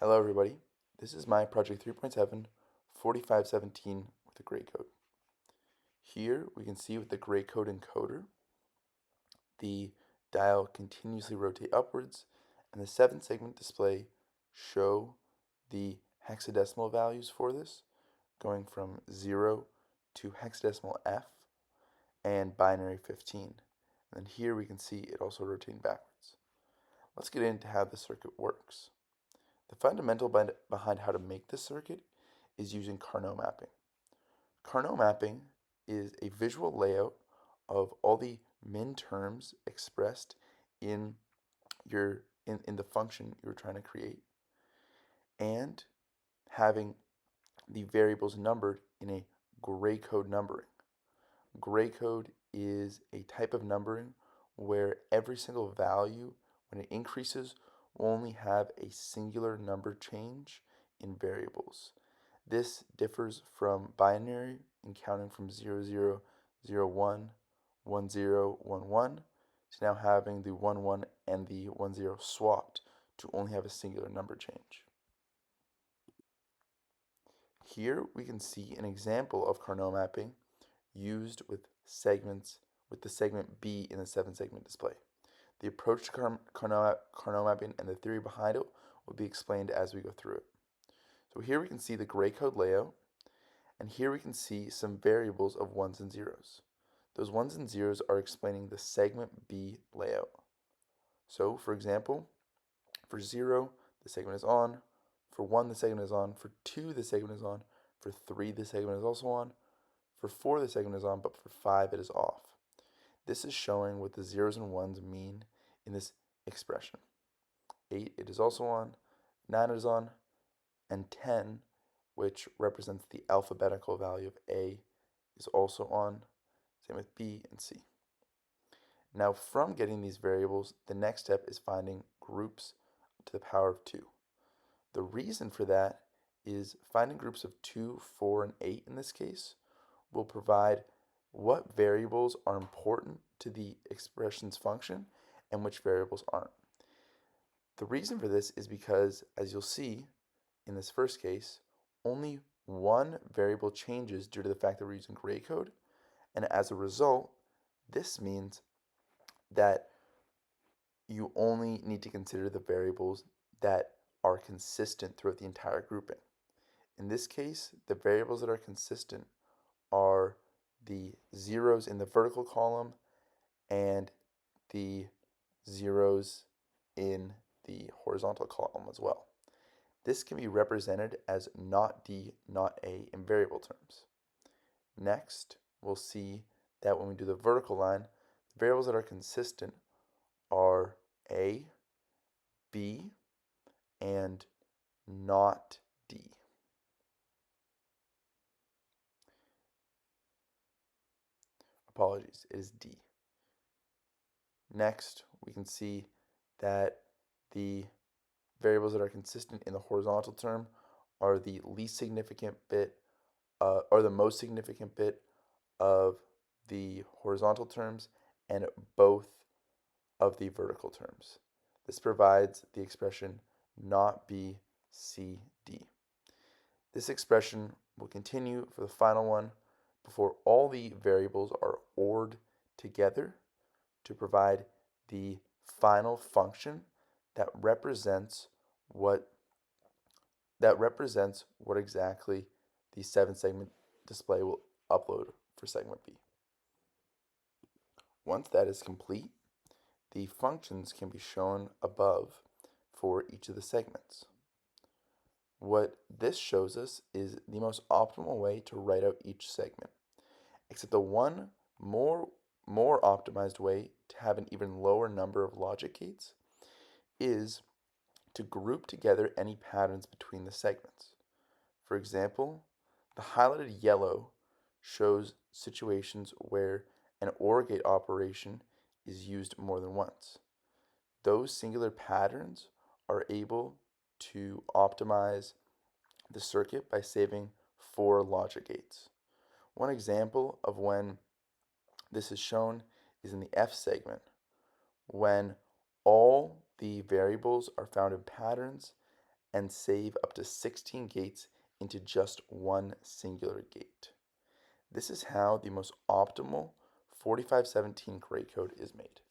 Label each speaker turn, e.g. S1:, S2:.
S1: Hello everybody, this is my project 3.7 4517 with a gray code. Here we can see with the gray code encoder, the dial continuously rotate upwards and the 7-segment display show the hexadecimal values for this, going from 0 to hexadecimal F and binary 15. And then here we can see it also rotating backwards. Let's get into how the circuit works. The fundamental behind how to make this circuit is using Carnot mapping. Carnot mapping is a visual layout of all the min terms expressed in in the function you're trying to create, and having the variables numbered in a gray code numbering. Gray code is a type of numbering where every single value, when it increases, will only have a singular number change in variables. This differs from binary in counting from 0, 0, 0, 1, 1, 0, 1, 1 to now having the 1, 1 and the 1, 0 swapped to only have a singular number change. Here we can see an example of Carnot mapping used with the segment B in the 7-segment display. The approach to Carnot mapping and the theory behind it will be explained as we go through it. So here we can see the gray code layout, and here we can see some variables of ones and zeros. Those ones and zeros are explaining the segment B layout. So for example, for 0, the segment is on. For 1, the segment is on. For 2, the segment is on. For 3, the segment is also on. For 4, the segment is on, but for 5, it is off. This is showing what the zeros and ones mean in this expression. 8, it is also on. 9, it is on. And 10, which represents the alphabetical value of A, is also on. Same with B and C. Now from getting these variables, the next step is finding groups to the power of 2. The reason for that is finding groups of 2, 4, and 8 in this case will provide what variables are important to the expression's function and which variables aren't. The reason for this is because, as you'll see in this first case, only one variable changes due to the fact that we're using gray code, and as a result, this means that you only need to consider the variables that are consistent throughout the entire grouping. In this case, the variables that are consistent are the zeros in the vertical column and the zeros in the horizontal column as well. This can be represented as not D, not A in variable terms. Next, we'll see that when we do the vertical line, the variables that are consistent are A, B, and not D. Apologies, it is D. Next, we can see that the variables that are consistent in the horizontal term are the least significant bit, or the most significant bit of the horizontal terms and both of the vertical terms. This provides the expression not B, C, D. This expression will continue for the final one before all the variables are ORed together to provide the final function that represents what exactly the 7-segment display will upload for segment B. Once that is complete, the functions can be shown above for each of the segments. What this shows us is the most optimal way to write out each segment, except the one more optimized way to have an even lower number of logic gates is to group together any patterns between the segments. For example, the highlighted yellow shows situations where an OR gate operation is used more than once. Those singular patterns are able to optimize the circuit by saving 4 logic gates. One example of when this is shown is in the F segment, when all the variables are found in patterns and save up to 16 gates into just one singular gate. This is how the most optimal 4517 gray code is made.